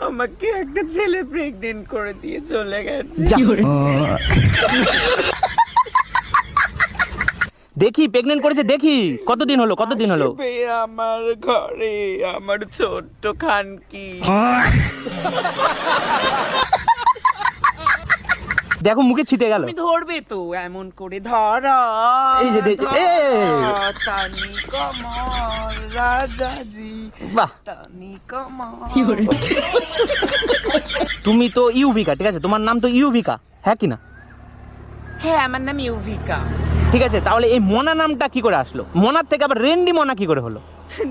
আমাকে একটা ছেলে প্রেগনেন্ট করে দিয়ে চলে গেছে। দেখি প্রেগনেন্ট করেছে, দেখি কতদিন হলো আসবে আমার ঘরে আমার ছোট্ট খানকি। দেখো মুখে ছিটে গেল। তুমি ধরবে তো এমন করে ধরা। এই যে তানি কমল রাজাজি, বাহ, তানি কমল। তুমি তো ইউভিকা, ঠিক আছে, তোমার নাম তো ইউভিকা, হ্যাঁ কি না? হ্যাঁ, আমার নাম ইউভিকা। ঠিক আছে, তাহলে এই মনা নামটা কি করে আসলো? মনার থেকে আবার রেন্ডি মনা কি করে হলো?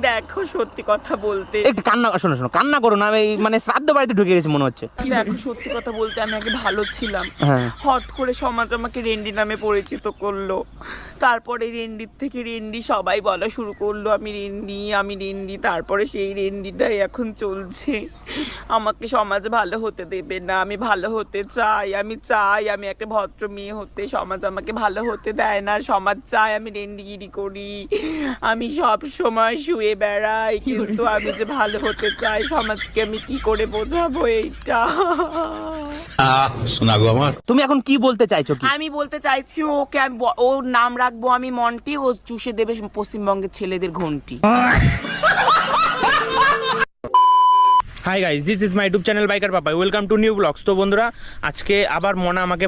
দেখো সত্যি কথা বলতে, একটু কান্না, শোনো কান্না করো না, এই মানে শ্রাদ্ধ বাড়িতে ঢুকে গেছে মনে হচ্ছে। দেখো সত্যি কথা বলতে আমি আগে ভালো ছিলাম। হ্যাঁ। হট করে সমাজ আমাকে রেন্ডি নামে পরিচিত করলো। তারপরে রেন্ডির থেকে রেন্ডি সবাই বলা শুরু করলো আমি রেন্ডি। তারপরে সেই রেন্ডিটাই এখন চলছে। আমাকে সমাজ ভালো হতে দেবে না, আমি ভালো হতে চাই, আমি একটা ভদ্র মেয়ে হতে, সমাজ আমাকে ভালো হতে দেয় না। সমাজ চায় আমি রেন্ডিগিরি করি, আমি সব সময় শুয়ে বেড়াই, কিন্তু আমি যে ভালো হতে চাই সমাজকে আমি কি করে বোঝাবো এইটা। শোনা গো আমার। তুমি এখন কি বলতে চাইছো কি? আমি বলতে চাইছি ওকে ওর নাম রাখবো আমি মন্টি, ও চুষে দেবে পশ্চিমবঙ্গের ছেলেদের ঘন্টি। Hi guys, this is my YouTube channel biker Papai, welcome to new vlogs. তো বন্ধুরা, আজকে আবার মনা আমাকে